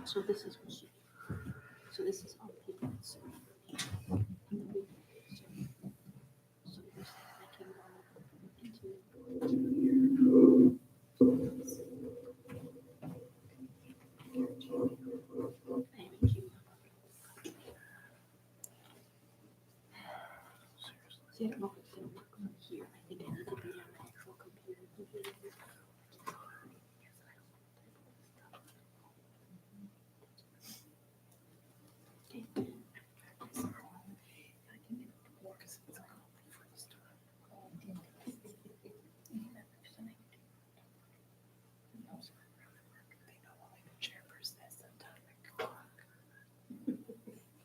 So this is what she, so this is all people. So this I can go into. See, I don't know if it's gonna work from here. I think I need to be on the actual computer. Okay.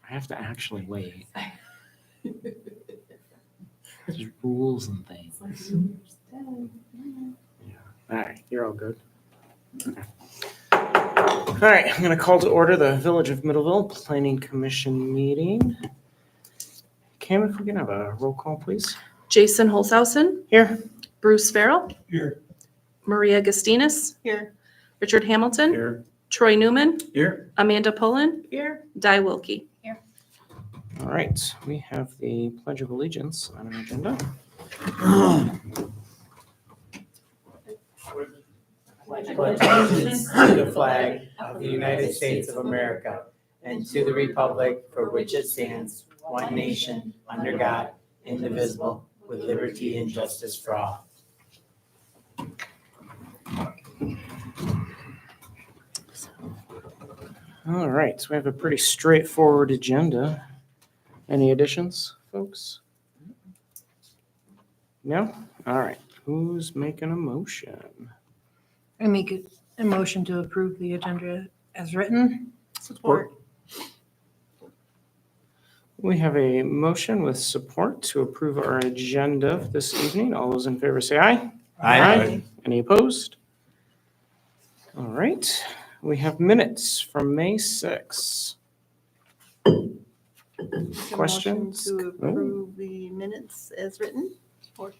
I have to actually wait. There's rules and things. Yeah. All right, you're all good. Okay. All right, I'm going to call to order the Village of Middleville Planning Commission meeting. Cam, if we can have a roll call, please. Jason Holzhausen, Here. Bruce Farrell, Here. Maria Gustinus, Here. Richard Hamilton, Here. Troy Newman, Here. Amanda Pullen, Here. Di Wilkie. All right, we have the Pledge of Allegiance on our agenda. Pledge allegiance to the flag of the United States of America and to the republic for which it stands, one nation, under God, indivisible, with liberty and justice for all. All right, so we have a pretty straightforward agenda. Any additions, folks? No? All right, who's making a motion? I make a motion to approve the agenda as written. Support. We have a motion with support to approve our agenda this evening. All those in favor say aye. Any opposed? All right, we have minutes from May 6th. Questions? To approve the minutes as written. Support.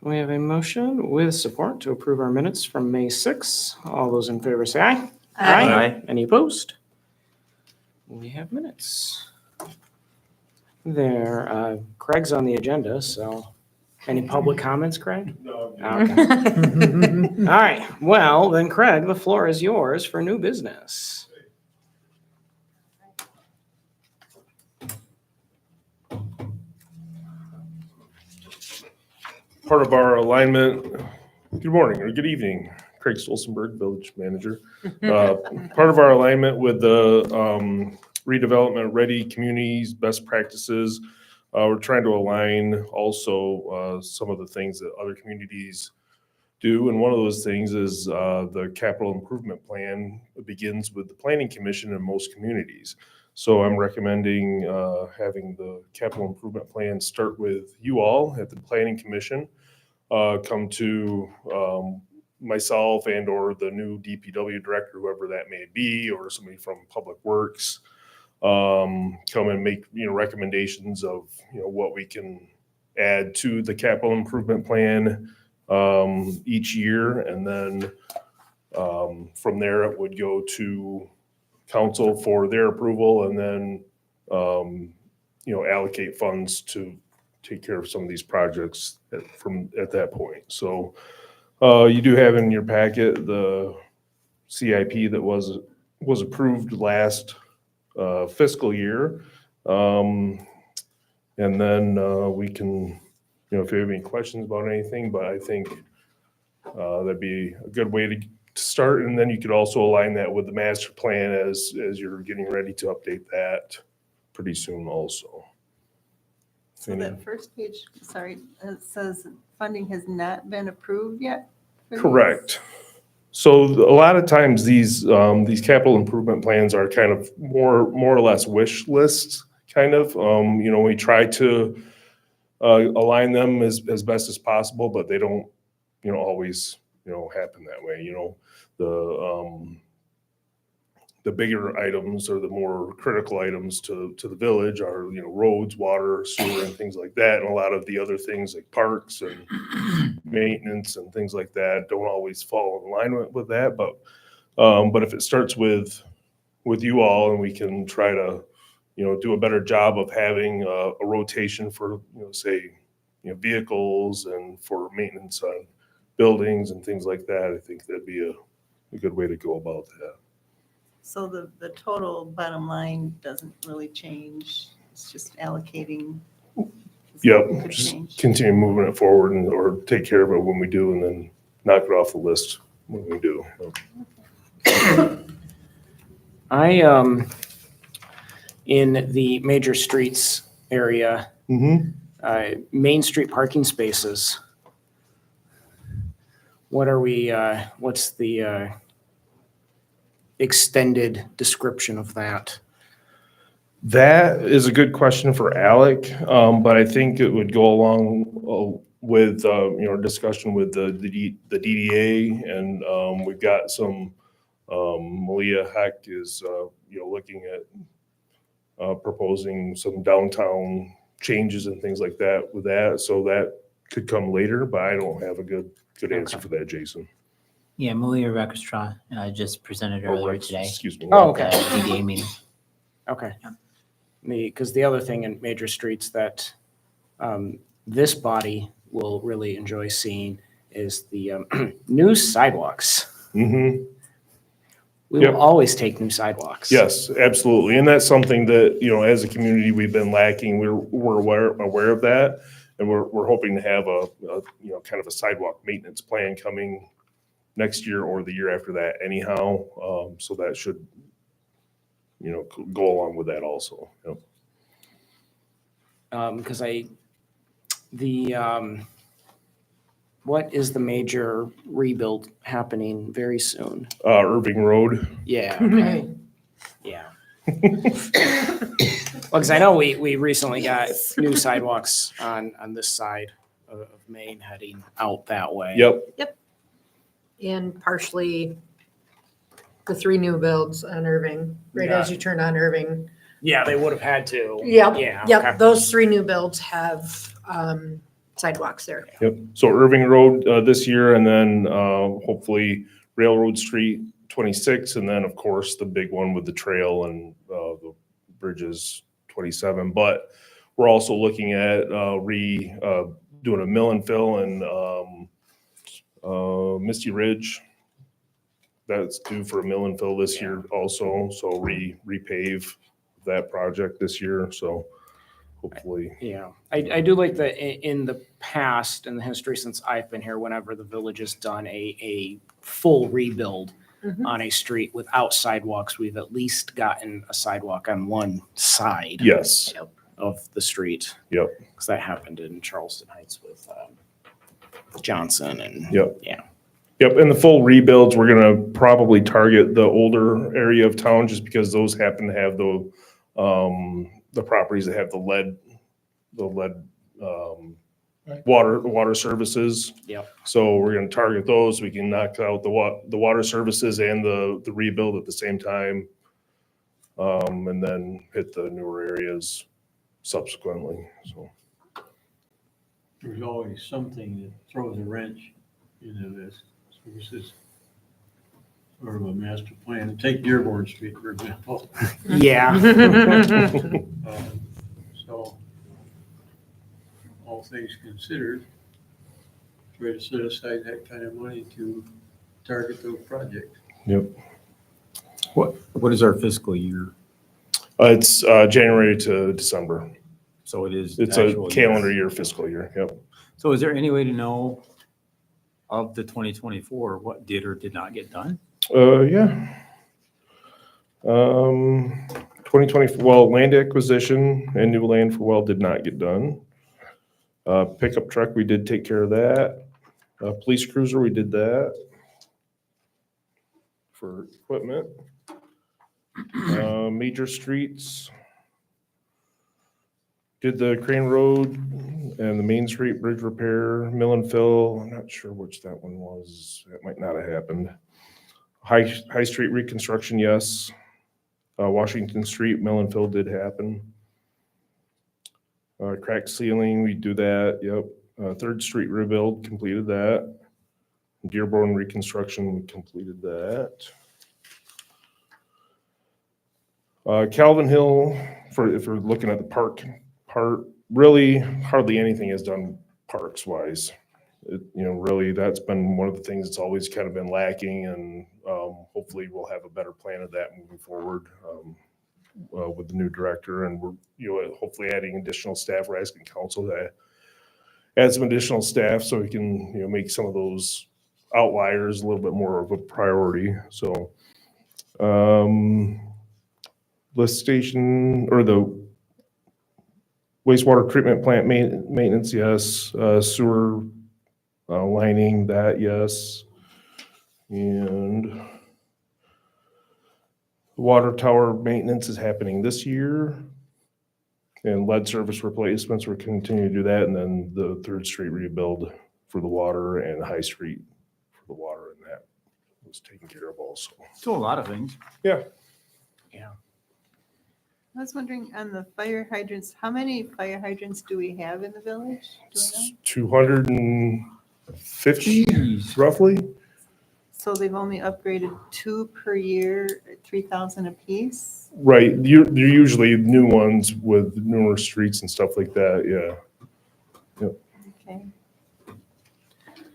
We have a motion with support to approve our minutes from May 6th. All those in favor say aye. Aye. Any opposed? We have minutes. There, Craig's on the agenda, so any public comments, Craig? No. Okay. All right, well, then Craig, the floor is yours for new business. Part of our alignment, good morning or good evening, Craig Stolzenberg, Village Manager. Part of our alignment with the redevelopment ready communities, best practices, we're trying to align also some of the things that other communities do. And one of those things is the capital improvement plan begins with the planning commission in most communities. So I'm recommending having the capital improvement plan start with you all at the planning commission, come to myself and or the new DPW director, whoever that may be, or somebody from Public Works, come and make, recommendations of, what we can add to the capital improvement plan each year. And then from there, it would go to council for their approval, and then, allocate funds to take care of some of these projects at that point. So you do have in your packet the CIP that was approved last fiscal year. And then we can, if you have any questions about anything, but I think that'd be a good way to start. And then you could also align that with the master plan as you're getting ready to update that pretty soon also. So that first page, sorry, it says funding has not been approved yet? for these? Correct. So a lot of times these capital improvement plans are kind of more or less wish lists, kind of. We try to align them as best as possible, but they don't, always, happen that way. The bigger items or the more critical items to the village are, roads, water, sewer, and things like that. And a lot of the other things like parks and maintenance and things like that don't always fall in line with that. But if it starts with you all, and we can try to, do a better job of having a rotation for, say, vehicles and for maintenance on buildings and things like that, I think that'd be a good way to go about that. So the total bottom line doesn't really change. It's just allocating. Yep, Could just change. continue moving it forward or take care of it when we do, and then knock it off the list when we do. In the major streets area, Main Street parking spaces. What's the extended description of that? That is a good question for Alec, but I think it would go along with discussion with the DDA, and we've got some. Malia Heck is looking at proposing some downtown changes and things like that with that. So that could come later, but I don't have a good answer Okay. for that, Jason. Yeah, Malia Rekestra just presented earlier Rex, today. Excuse me. Oh, at okay. the DDA meeting. Okay. Yeah. Because the other thing in major streets that this body will really enjoy seeing is the new sidewalks. Mm-hmm. We Yep. will always take new sidewalks. Yes, absolutely. And that's something that, as a community, we've been lacking. We're aware of that. And we're hoping to have a kind of a sidewalk maintenance plan coming next year or the year after that anyhow. So that should, go along with that also. Yep. Because what is the major rebuild happening very soon? Irving Road. Yeah. Okay. Yeah. Well, because I know we recently got new sidewalks on this side of Maine heading out that way. Yep. And partially the 3 new builds on Irving, right as you turn on Irving. Yeah, they would have had to. Yep, Yeah. yep, okay. those 3 new builds have sidewalks there. Yep. So Irving Road this year, and then hopefully Railroad Street 26, and then of course the big one with the trail and the bridges 27. But we're also looking at doing a mill and fill and Misty Ridge. That's due for a mill and fill this year also. So repave that project this year. So hopefully. Yeah, I do like that in the past, in the history since I've been here, whenever the village has done a full rebuild on a street without sidewalks, we've at least gotten a sidewalk on one side Yes. of the street. Yep. Because that happened in Charleston Heights with Johnson and. Yep. Yeah. Yep, and the full rebuilds, we're gonna probably target the older area of town just because those happen to have the properties that have the lead water services. Yep. So we're gonna target those. We can knock out the water services and the rebuild at the same time. And then hit the newer areas subsequently, so. There's always something that throws a wrench into this. So this is sort of a master plan. Take Dearborn Street, for example. Yeah. So, all things considered, try to set aside that kind of money to target those projects. Yep. What is our fiscal year? It's January to December. So it is. It's a actual calendar year, fiscal year. Yep. So is there any way to know of the 2024, what did or did not get done? Yeah. 2020, well, land acquisition and new land for well did not get done. Pickup truck, we did take care of that. Police cruiser, we did that for equipment. Major streets. Did the Crane Road and the Main Street Bridge repair, mill and fill. I'm not sure which that one was. That might not have happened. High Street reconstruction, yes. Washington Street mill and fill did happen. Cracked ceiling, we do that, yep. 3rd Street rebuild, completed that. Dearborn reconstruction, we completed that. Calvin Hill, if we're looking at the park part, really hardly anything is done parks wise. Really that's been one of the things that's always kind of been lacking, and hopefully we'll have a better plan of that moving forward with the new director, and we're hopefully adding additional staff. We're asking council to add some additional staff so we can make some of those outliers a little bit more of a priority. So lift station or the wastewater treatment plant maintenance, yes. Sewer lining, that, yes. And water tower maintenance is happening this year. And lead service replacements, we're continuing to do that. And then the 3rd Street rebuild for the water and High Street for the water, and that was taken care of also. Still a lot of things. Yeah. Yeah. I was wondering on the fire hydrants, how many fire hydrants do we have in the village? Do we know? 250 roughly. So they've only upgraded 2 per year, 3,000 apiece? Right, they're usually new ones with newer streets and stuff like that, yeah. Okay.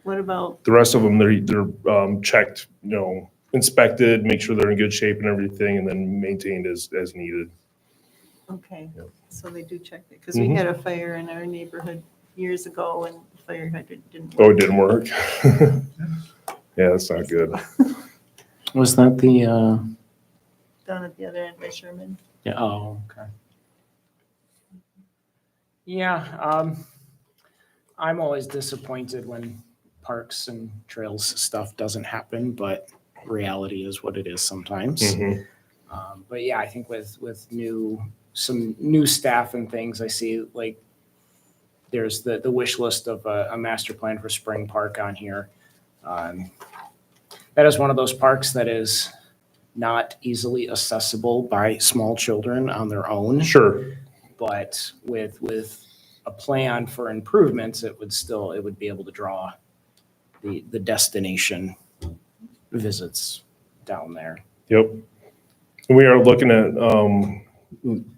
What about, The rest of them, they're checked, inspected, make sure they're in good shape and everything, and then maintained as needed. okay, Yep. so they do check it, because we Mhm. had a fire in our neighborhood years ago and the fire hydrant didn't Oh, work. it didn't work? Yeah, that's not good. Was that the, Down at the other end by Sherman. yeah, oh, okay. Yeah, I'm always disappointed when parks and trails stuff doesn't happen, but reality is what it is sometimes. Mhm. But yeah, I think with some new staff and things, I see like there's the wish list of a master plan for Spring Park on here. That is one of those parks that is not easily accessible by small children on their own. Sure, But with a plan for improvements, it would be able to draw the destination visits down there. yep. And we are looking at,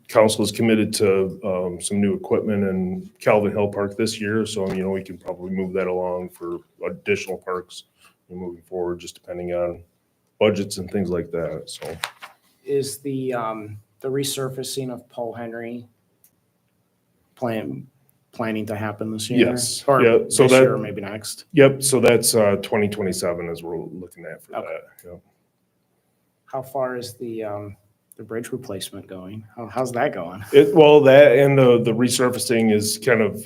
council is committed to some new equipment in Calvin Hill Park this year, so, we can probably move that along for additional parks moving forward, just depending on budgets and things like that, so. Is the resurfacing of Paul Henry planning to happen this year? Yes, Or yeah, so this that- year or maybe next? Yep, so that's 2027 as we're looking at for Okay. that. Yep. How far is the bridge replacement going? How's that going? Well, that and the resurfacing is kind of,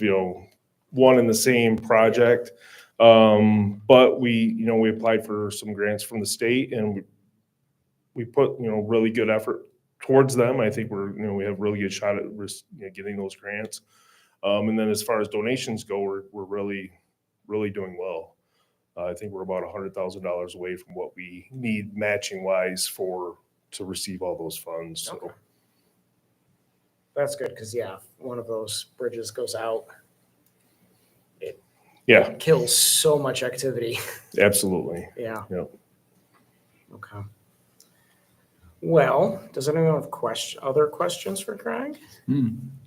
one and the same project. But we applied for some grants from the state and we put, really good effort towards them. I think we have really good shot at getting those grants. And then as far as donations go, we're really, really doing well. I think we're about $100,000 away from what we need matching wise to receive all those funds. So. Okay. That's good, because yeah, one of those bridges goes out, Yeah, kills so much activity. absolutely. Yeah. Yep. Okay. Well, does anyone have other questions for Craig? I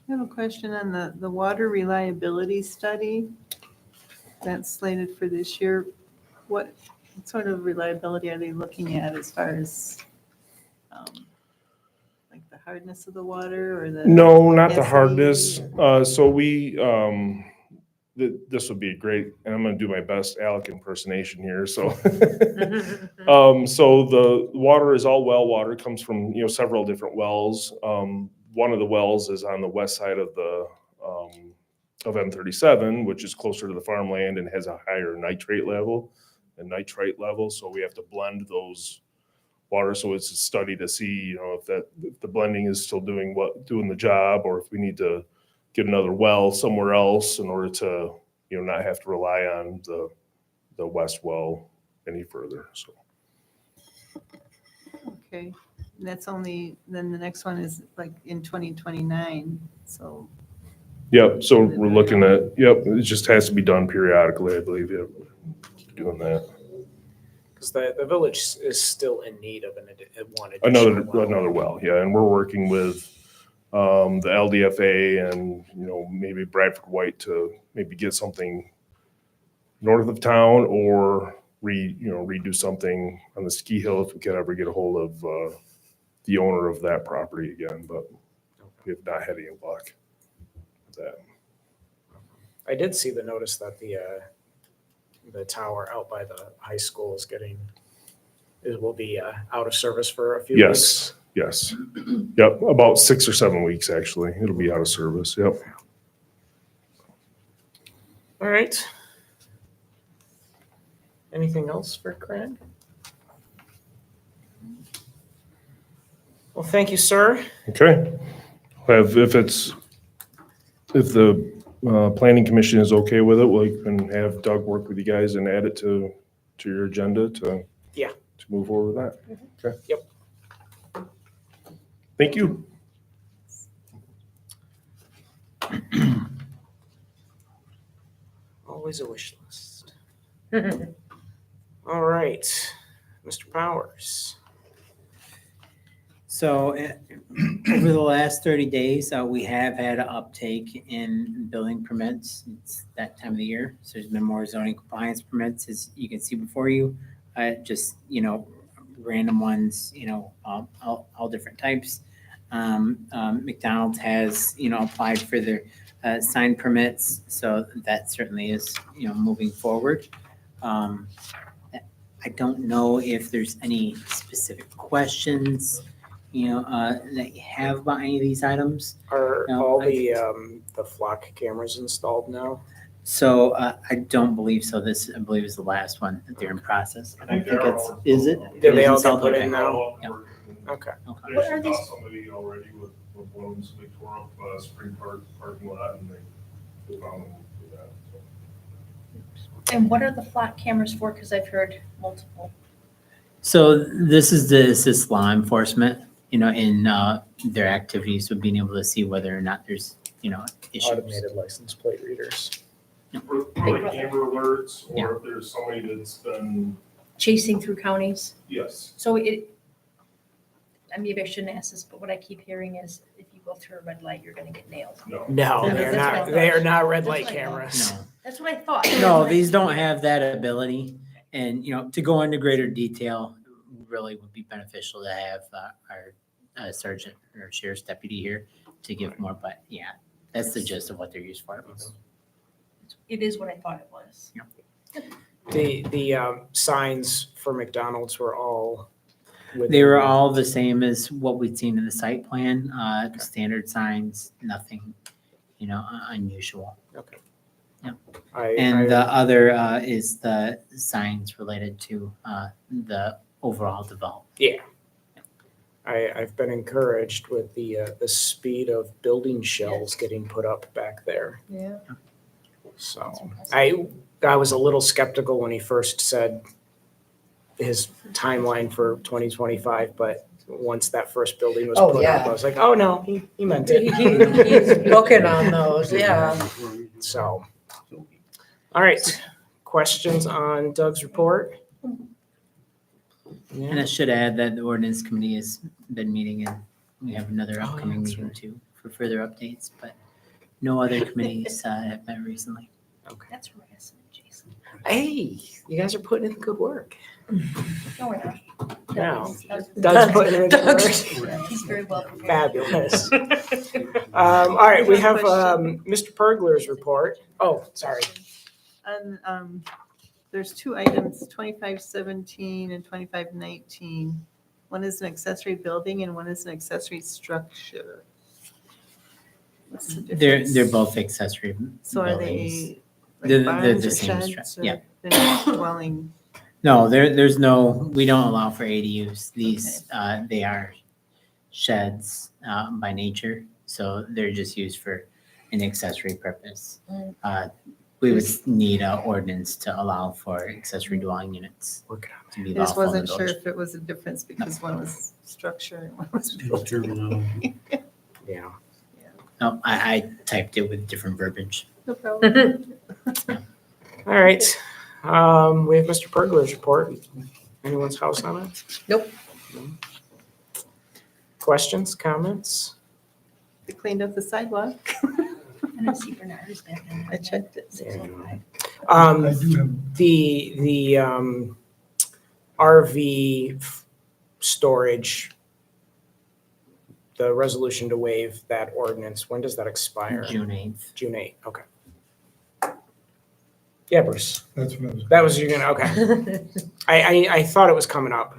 have a question on the water reliability study that's slated for this year. What sort of reliability are they looking at as far as like the hardness of the water or the? No, not the acid? hardness. So this would be great, and I'm gonna do my best Alec impersonation here, so. So the water is all well water, comes from, several different wells. One of the wells is on the west side of of M37, which is closer to the farmland and has a higher nitrite level, so we have to blend those water, so it's a study to see, if the blending is still doing the job, or if we need to get another well somewhere else in order to, not have to rely on the west well any further, so. Okay, and that's only, then the next one is like in 2029, so. Yep, so we're looking at, it just has to be done periodically, I believe, keep doing that. Because the village is still in need of one Another additional well. another well, yeah, and we're working with the LDFA and, maybe Bradford White to maybe get something north of town or redo something on the ski hill if we could ever get a hold of the owner of that property again, but we have not had any luck with that. I did see the notice that the tower out by the high school will be out of service for a few weeks. Yes. Yep, about 6 or 7 weeks, actually. It'll be out of service, yep. All right. Anything else for Craig? Well, thank you, sir. Okay. If the planning commission is okay with it, we can have Doug work with you guys and add it to your agenda to move forward with that. Okay. Yep. Thank you. Always a wish list. All right, Mr. Powers. So over the last 30 days, we have had an uptake in building permits. It's that time of the year. So there's been more zoning compliance permits, as you can see before you. Just, random ones, all different types. McDonald's has, applied for their sign permits. So that certainly is, moving forward. I don't know if there's any specific questions that you have about any of these items. Are No, all I- the flock cameras installed now? So I don't believe so. This, I believe, is the last one that they're in process. I don't think it's, is it? Did they It is all get installed? put Okay. in now? Yeah. Okay. Okay. What are these? Somebody already with one, so they tore up Spring Park parking lot and they found them for that. So. And what are the flock cameras for? Because I've heard multiple. So this is to assist law enforcement, in their activities with being able to see whether or not there's, issues. Automated license plate readers. For like camera alerts, Yeah. or if there's somebody that's been, Chasing through counties. yes, So maybe I shouldn't ask this, but what I keep hearing is if you go through a red light, you're gonna get nailed. no. No, Yeah, they're that's what I not, thought. they are not red That's light what I thought. cameras. No. That's what I thought. No, these don't have that ability. And, to go into greater detail really would be beneficial to have our sergeant or sheriff's deputy here to give more, but yeah, that's the gist of what they're used for. It is what I thought it was. The signs for McDonald's were all. They were all the same as what we'd seen in the site plan, standard signs, nothing, unusual. Okay. Yep. And And the other is the signs related to the overall development. I've been encouraged with the speed of building shells getting put up back there. Yeah. So I was a little skeptical when he first said his timeline for 2025, but once that first building was Oh, put up, yeah. I was like, oh no, he meant it. He's looking on those, yeah. So, all right, questions on Doug's report? And I should add that the ordinance committee has been meeting and we have another Oh, yeah, upcoming that's meeting right. too for further updates, but no other committees have met recently. That's harassment, Jason. Hey, you guys are putting in good work. No, we're not. No. That's- Doug's putting in good work. He's very well prepared. Fabulous. All right, we have Mr. Pergler's report. Oh, sorry. And there's two items, 2517 and 2519. One is an accessory building and one is an accessory structure. What's the difference? They're both accessory So are buildings. they They're- like they're barns the or same sheds? stru- yeah. Or they're not dwelling? No, there's no, we don't allow for ADUs. These, they are sheds by nature, so they're just used for an accessory purpose. We would need an ordinance to allow for accessory dwelling units Working to be I just lawful in the wasn't sure village. if it was a difference because one was structure and one was It's building. terminology. Yeah. No, I typed it with different verbiage. No problem. All right. We have Mr. Pergler's report. Anyone's house on it? Nope. No. Questions, comments? They cleaned up the sidewalk. And I see Bernard is back in. I checked it. The RV storage, the resolution to waive that ordinance, when does that expire? June 8th. June 8th, okay. Yeah, Bruce, That's what I was. that was, you're gonna, okay. I thought it was coming up.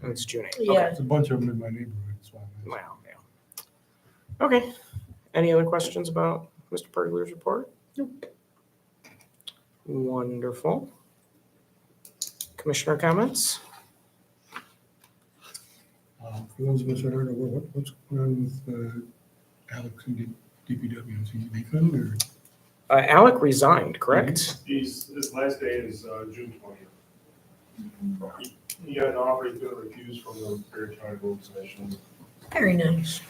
It's June 8th, okay. Yeah. There's a bunch of them in my neighborhood, so. Wow, yeah. Okay. Any other questions about Mr. Pergler's report? Nope. Wonderful. Commissioner comments? For those of us that aren't aware, what's going on with Alex and DPW? Is he leaving or? Alec resigned, correct? His last day is June 20th. He got an offer he's gonna refuse from the Perry County Road Commission. Very nice.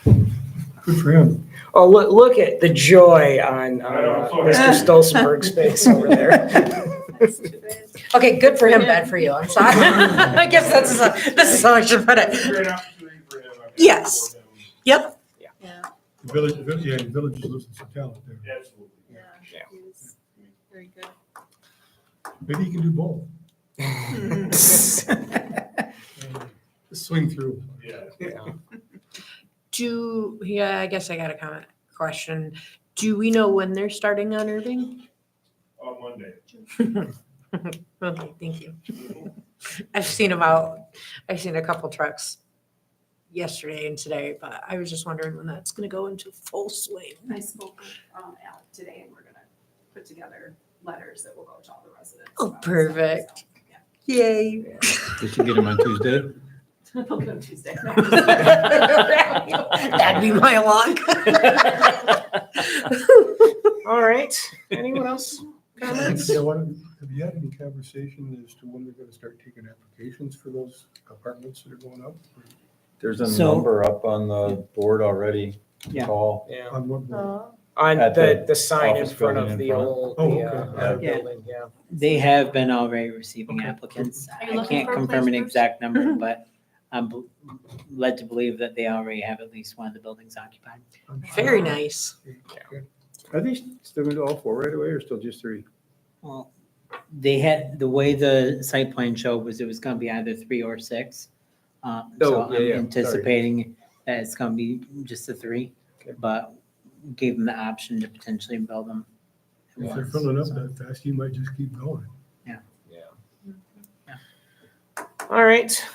Good for him. Oh, look at the joy on I know, I'm so Mr. happy. Stolzenberg's face over there. That's too bad. Okay, good for him, bad for you. I'm sorry. I guess this is how I should put it. Great opportunity for him. I think, Yes. for him. Yep. Yeah, The village, yeah, the village is losing some talent there. Absolutely. yeah, Yeah. he was very good. Maybe he can do both. Just swing through. Yeah. I guess I got a question. Do we know when they're starting on Irving? On Monday. Okay, thank you. I've seen a couple trucks yesterday and today, but I was just wondering when that's gonna go into full swing. I spoke with Alec today and we're gonna put together letters that will go to all the residents. Oh, about it. perfect. So, yeah. Yay. Did you get them on Tuesday? They'll go Tuesday. That'd be my luck. All right. Anyone else? Comments? Yeah, have you had any conversation as to when they're gonna start taking applications for those apartments that are going up? There's a So- number up on the board already. Yeah. Call. Yeah. On what board? Oh, On At the sign in office front building of in the front. old, Oh, the, okay. Yeah. building, yeah. They have been already receiving Okay. applicants. Are you I looking can't for a confirm place an first? exact number, but I'm led to believe that they already have at least one of the buildings occupied. I'm sure. Very nice. Good. Are they still gonna do all four right away or still just three? Well, they had, the way the site plan showed was it was gonna be either 3 or 6. So Oh, yeah, I'm yeah, sorry. anticipating that it's gonna be just the 3, but gave them the option to potentially build them. at If they're once, filling up so. that fast, you might just keep going. All right.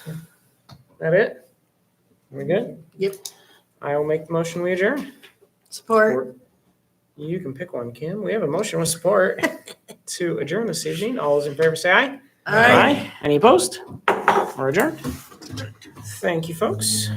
That it? We good? Yep. I will make the motion, we adjourn. Support. You can pick one, Kim. We have a motion with support to adjourn this evening. All those in favor say aye. Aye. Any opposed? Or adjourned? Thank you, folks.